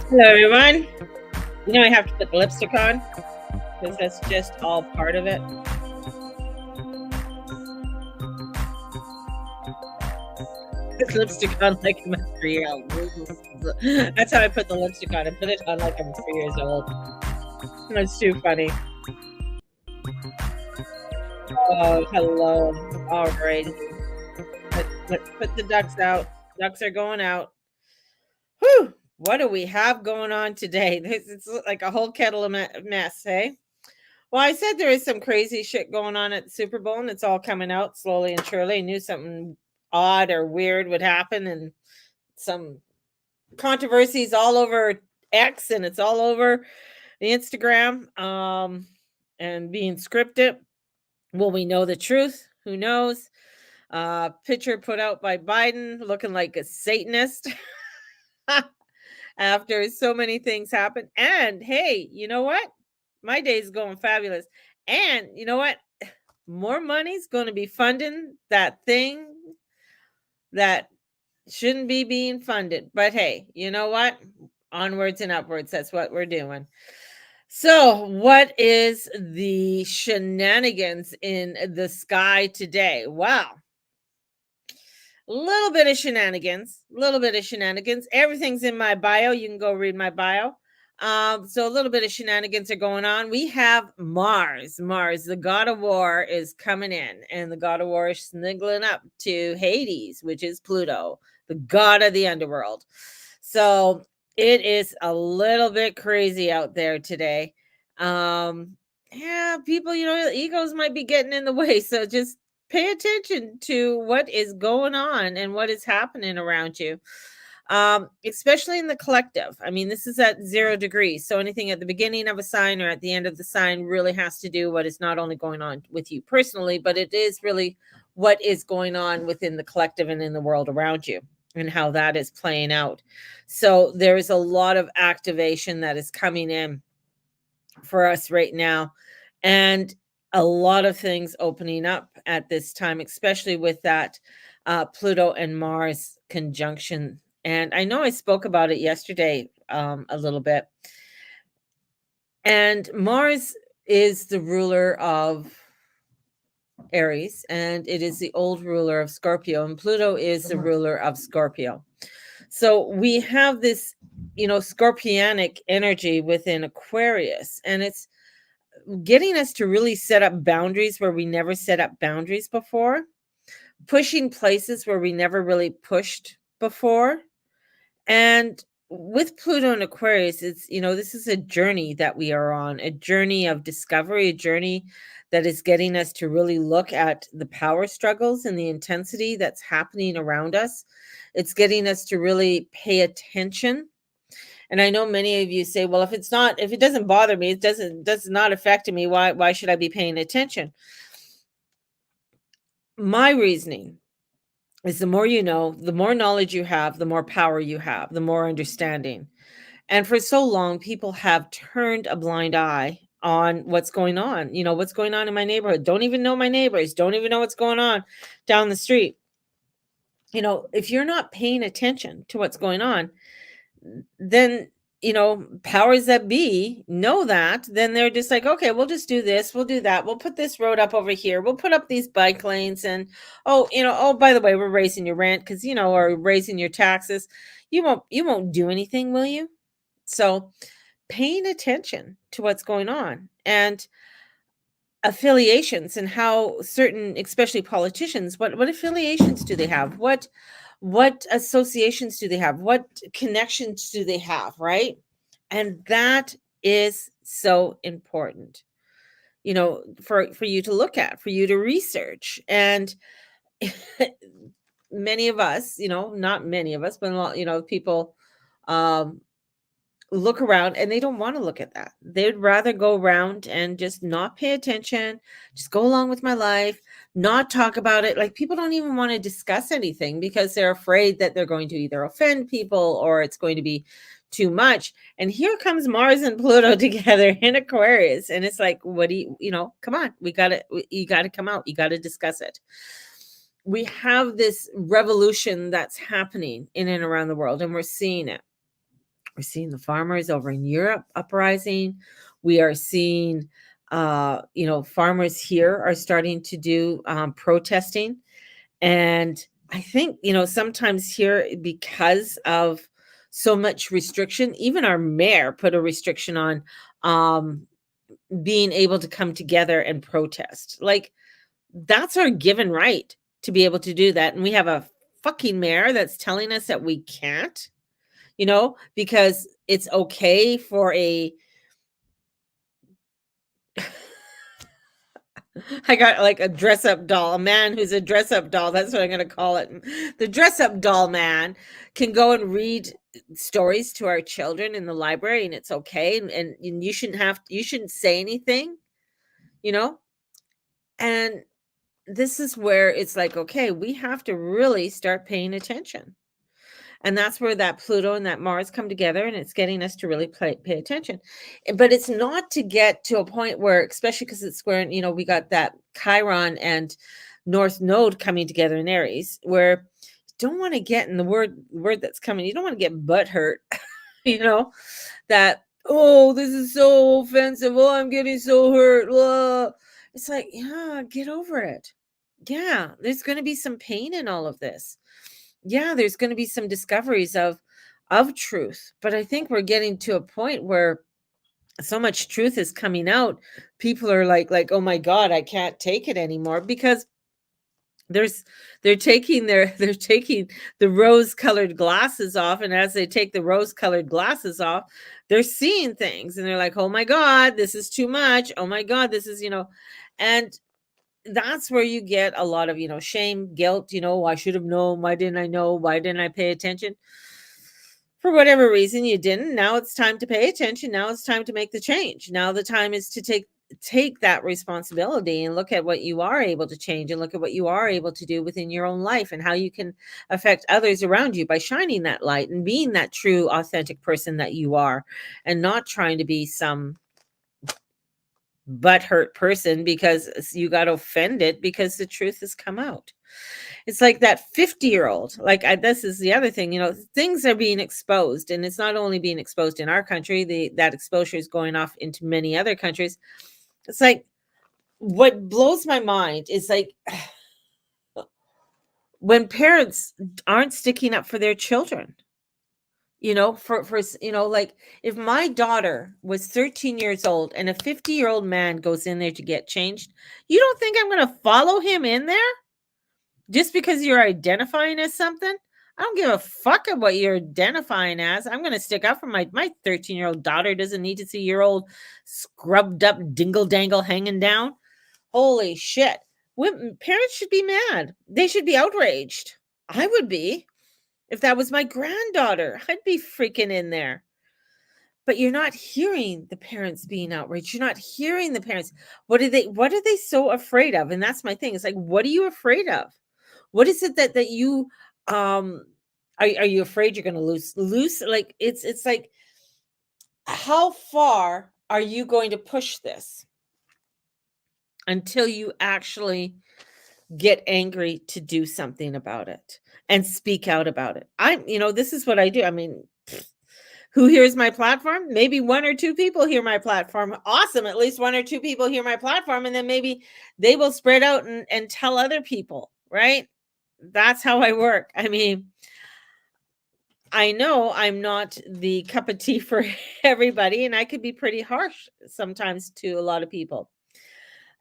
Hello, everyone. You know I have to put the lipstick on because that's just all part of it. Put lipstick on like I'm a 3-year-old. That's how I put the lipstick on. I put it on like I'm 3 years old. That's too funny. Oh, hello. All right. Let's put the ducks out. Ducks are going out. Whew. What do we have going on today? It's like a whole kettle of mess, hey? Well, I said there is some crazy shit going on at the Super Bowl, and it's all coming out slowly and surely. I knew something odd or weird would happen, and some controversies all over X, and it's all over the Instagram, and being scripted. Will we know the truth? Who knows? Picture put out by Biden looking like a Satanist after so many things happen. And hey, you know what? My day's going fabulous. And you know what? More money's going to be funding that thing that shouldn't be being funded. But hey, you know what? Onwards and upwards. That's what we're doing. So, what is the shenanigans in the sky today? Wow. A little bit of shenanigans, a little bit of shenanigans. Everything's in my bio. You can go read my bio. So a little bit of shenanigans are going on. We have Mars. Mars, the god of war, is coming in, and the god of war is sniggling up to Hades, which is Pluto, the god of the underworld. So it is a little bit crazy out there today. Yeah, people, egos might be getting in the way. So just pay attention to what is going on and what is happening around you, especially in the collective. I mean, this is at 0 degrees, so anything at the beginning of a sign or at the end of the sign really has to do what is not only going on with you personally, but it is really what is going on within the collective and in the world around you, and how that is playing out. So there is a lot of activation that is coming in for us right now, and a lot of things opening up at this time, especially with that Pluto and Mars conjunction. And I know I spoke about it yesterday a little bit. And Mars is the ruler of Aries, and it is the old ruler of Scorpio, and Pluto is the ruler of Scorpio. So we have this, scorpionic energy within Aquarius, and it's getting us to really set up boundaries where we never set up boundaries before, pushing places where we never really pushed before. And with Pluto and Aquarius, it's, this is a journey that we are on, a journey of discovery, a journey that is getting us to really look at the power struggles and the intensity that's happening around us. It's getting us to really pay attention. And I know many of you say, well, if it doesn't bother me, does not affect me, why should I be paying attention? My reasoning is the more you know, the more knowledge you have, the more power you have, the more understanding. And for so long, people have turned a blind eye on what's going on. What's going on in my neighborhood. Don't even know my neighbors, don't even know what's going on down the street. If you're not paying attention to what's going on, then powers that be know that. Then they're just like, okay, we'll just do this, we'll do that, we'll put this road up over here, we'll put up these bike lanes, and oh, by the way, we're raising your rent because or raising your taxes. You won't do anything, will you? So paying attention to what's going on, and affiliations, and how certain, especially politicians, what affiliations do they have, what associations do they have, what connections do they have, right? And that is so important, for you to look at, for you to research. And many of us, not many of us, but a lot, people um look around and they don't want to look at that. They'd rather go around and just not pay attention, just go along with my life, not talk about it. Like people don't even want to discuss anything because they're afraid that they're going to either offend people or it's going to be too much. And here comes Mars and Pluto together in Aquarius. And it's like, what do come on, you got to come out, you got to discuss it. We have this revolution that's happening in and around the world, and we're seeing it. We're seeing the farmers over in Europe uprising. We are seeing, farmers here are starting to do protesting. And I think, sometimes here, because of so much restriction, even our mayor put a restriction on um, being able to come together and protest. Like, that's our given right to be able to do that. And we have a fucking mayor that's telling us that we can't, because it's okay for I got like a dress up doll, a man who's a dress up doll. That's what I'm going to call it. The dress up doll man can go and read stories to our children in the library, and it's okay. And you shouldn't say anything, you know? And this is where it's like, okay, we have to really start paying attention. And that's where that Pluto and that Mars come together, and it's getting us to really pay attention. But it's not to get to a point where, especially because it's square, we got that Chiron and North Node coming together in Aries, where you don't want to get in the word that's coming. You don't want to get butt hurt, that, oh, this is so offensive. Oh, I'm getting so hurt. It's like, yeah, get over it. Yeah, there's going to be some pain in all of this. Yeah, there's going to be some discoveries of truth, but I think we're getting to a point where so much truth is coming out. People are like, oh my god, I can't take it anymore, because they're taking they're taking the rose colored glasses off, and as they take the rose colored glasses off, they're seeing things, and they're like, oh my god, this is too much. Oh my god, this is, and that's where you get a lot of, shame, guilt, I should have known. Why didn't I know? Why didn't I pay attention? For whatever reason you didn't. Now it's time to pay attention. Now it's time to make the change. Now the time is to take that responsibility and look at what you are able to change, and look at what you are able to do within your own life, and how you can affect others around you by shining that light and being that true, authentic person that you are, and not trying to be some butthurt person because you got offended because the truth has come out. It's like that 50-year-old, this is the other thing, things are being exposed, and it's not only being exposed in our country, that exposure is going off into many other countries. It's like, what blows my mind is like, when parents aren't sticking up for their children, like, if my daughter was 13 years old and a 50-year-old man goes in there to get changed, you don't think I'm going to follow him in there just because you're identifying as something? I don't give a fuck of what you're identifying as. I'm going to stick up for my 13-year-old daughter. Doesn't need to see your old scrubbed up dingle dangle hanging down. Holy shit. Parents should be mad. They should be outraged. I would be. If that was my granddaughter, I'd be freaking in there. But you're not hearing the parents being outraged. You're not hearing the parents. What are they so afraid of? And that's my thing. It's like, what are you afraid of? What is it that you are you afraid you're going to lose? Like, it's like, how far are you going to push this until you actually get angry to do something about it and speak out about it? This is what I do. I mean, who hears my platform? Maybe one or two people hear my platform. Awesome. At least one or two people hear my platform, and then maybe they will spread out and tell other people, right? That's how I work. I mean, I know I'm not the cup of tea for everybody, and I could be pretty harsh sometimes to a lot of people.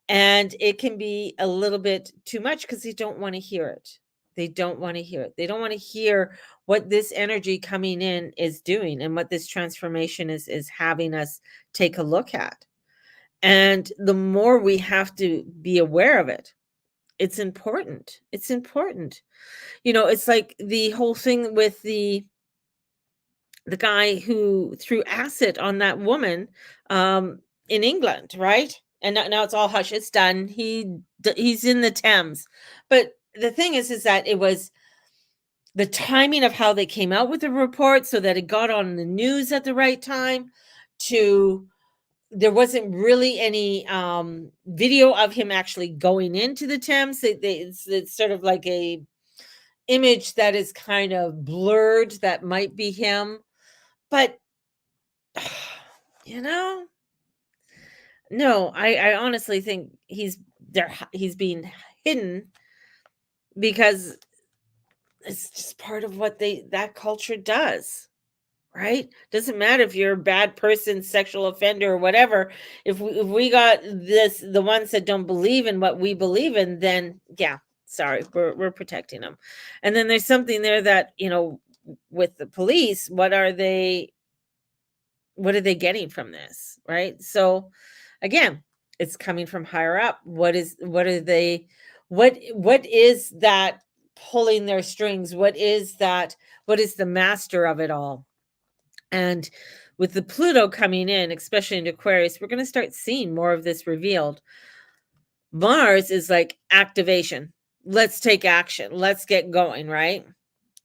And it can be a little bit too much because they don't want to hear it. They don't want to hear it. They don't want to hear what this energy coming in is doing, and what this transformation is having us take a look at. And the more we have to be aware of it, It's important. It's important. It's like the whole thing with the guy who threw acid on that woman, in England, right? And now it's all hush. It's done. He's in the Thames. But the thing is that it was the timing of how they came out with the report so that it got on the news at the right time. To There wasn't really any video of him actually going into the Thames. It's sort of like a image that is kind of blurred that might be him, but you know no, I honestly think he's being hidden because it's just part of what that culture does, right? Doesn't matter if you're a bad person, sexual offender, or whatever. If we got the ones that don't believe in what we believe in, then yeah, sorry, we're protecting them. And then there's something there that with the police, what are they getting from this, right? So again, it's coming from higher up. What is that pulling their strings? What is the master of it all? And with the Pluto coming in, especially into Aquarius, we're going to start seeing more of this revealed. Mars is like activation. Let's take action. Let's get going, right?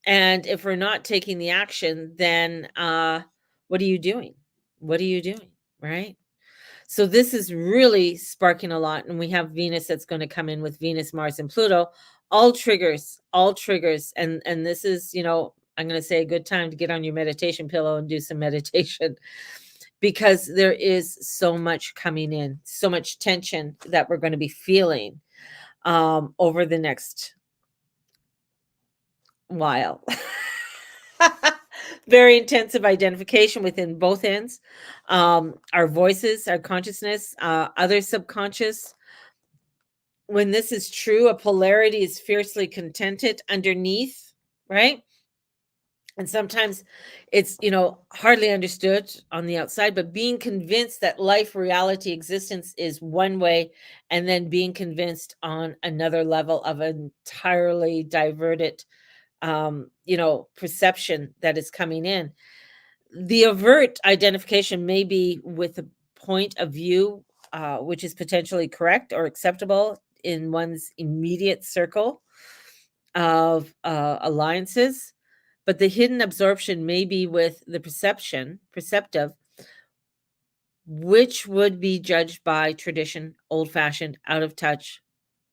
And if we're not taking the action, then what are you doing? What are you doing? Right? So this is really sparking a lot. And we have Venus that's going to come in with Venus, Mars, and Pluto. All triggers. And this is, I'm going to say a good time to get on your meditation pillow and do some meditation because there is so much coming in, so much tension that we're going to be feeling over the next while. Very intensive identification within both ends. Our voices, our consciousness, other subconscious. When this is true, a polarity is fiercely contented underneath, right? And sometimes it's, hardly understood on the outside, but being convinced that life, reality, existence is one way, and then being convinced on another level of entirely diverted perception that is coming in. The overt identification may be with a point of view which is potentially correct or acceptable in one's immediate circle of alliances, but the hidden absorption may be with the perceptive, which would be judged by tradition, old fashioned, out of touch,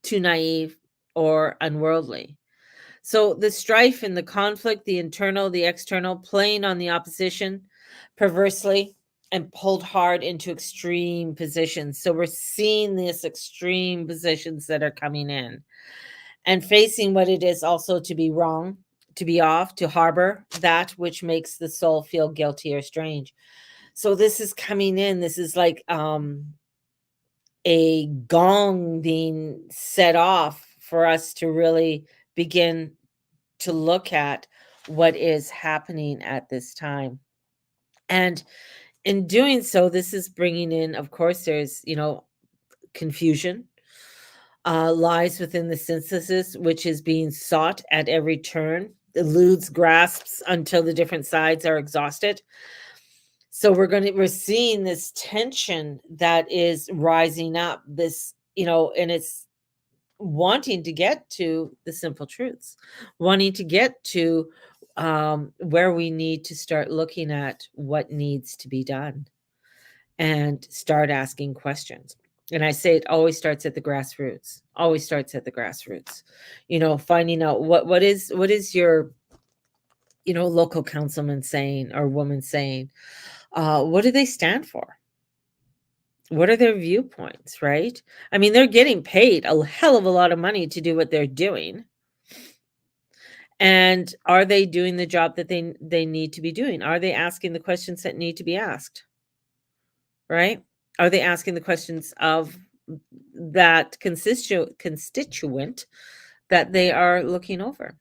too naive, or unworldly. So the strife and the conflict, the internal, the external, playing on the opposition perversely and pulled hard into extreme positions. So we're seeing these extreme positions that are coming in and facing what it is also to be wrong, to be off, to harbor that which makes the soul feel guilty or strange. So this is coming in. This is like a gong being set off for us to really begin to look at what is happening at this time. And in doing so, this is bringing in, of course, there's, confusion, lies within the synthesis, which is being sought at every turn, eludes grasps until the different sides are exhausted. So we're seeing this tension that is rising up, this, and it's wanting to get to the simple truths, wanting to get to where we need to start looking at what needs to be done and start asking questions. And I say it always starts at the grassroots. Always starts at the grassroots. Finding out what is your local councilman saying or woman saying. What do they stand for? What are their viewpoints, right? I mean, they're getting paid a hell of a lot of money to do what they're doing. And are they doing the job that they need to be doing? Are they asking the questions that need to be asked? Right? Are they asking the questions of that constituent that they are looking over?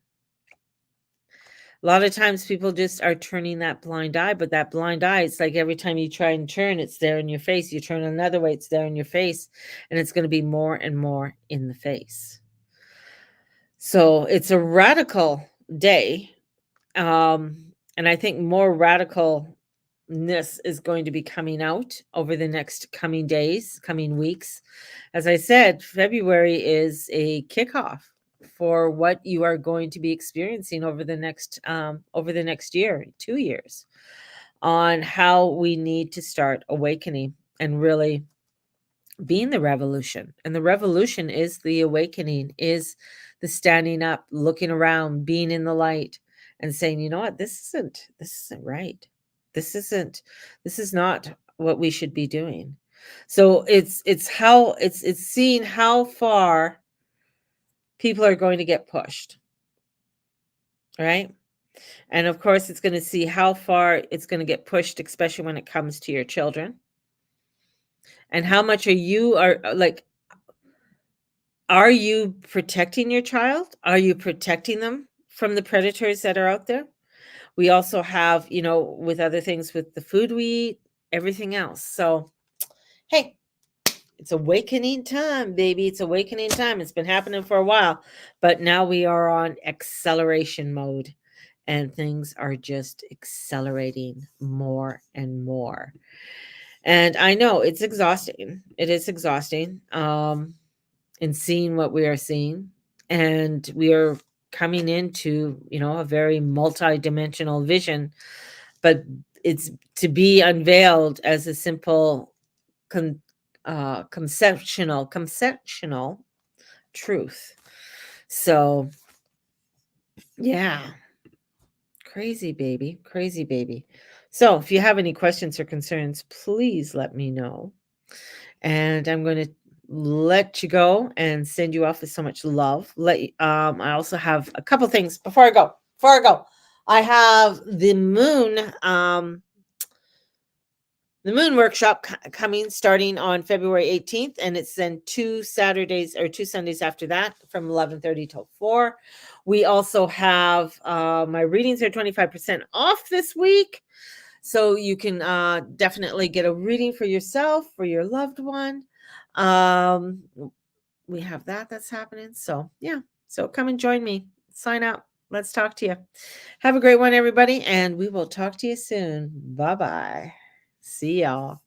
A lot of times people just are turning that blind eye, but that blind eye, it's like every time you try and turn, it's there in your face. You turn another way, it's there in your face, and it's going to be more and more in the face. So it's a radical day. And I think more radicalness is going to be coming out over the next coming days, coming weeks. As I said, February is a kickoff for what you are going to be experiencing over the next year, 2 years, on how we need to start awakening and really being the revolution. And the revolution is the awakening, is the standing up, looking around, being in the light and saying, you know what, this isn't right. This is not what we should be doing. So it's seeing how far people are going to get pushed, right? And of course it's going to see how far it's going to get pushed, especially when it comes to your children. And how much are you protecting your child? Are you protecting them from the predators that are out there? We also have, with other things, with the food we eat, everything else. So, hey, it's awakening time, baby. It's awakening time. It's been happening for a while, but now we are on acceleration mode and things are just accelerating more and more. And I know it's exhausting. It is exhausting. In seeing what we are seeing, and we are coming into a very multi-dimensional vision, but it's to be unveiled as a simple conceptual truth. So yeah, crazy baby, crazy baby. So if you have any questions or concerns, please let me know. And I'm going to let you go and send you off with so much love. I also have a couple things before I go. I have the moon workshop coming starting on February 18th, and it's then 2 Sundays after that from 11:30 till 4. We also have my readings are 25% off this week. So you can definitely get a reading for yourself, for your loved one. We have that's happening. So yeah, so come and join me. Sign up. Let's talk to you. Have a great one, everybody, and we will talk to you soon. Bye bye. See y'all.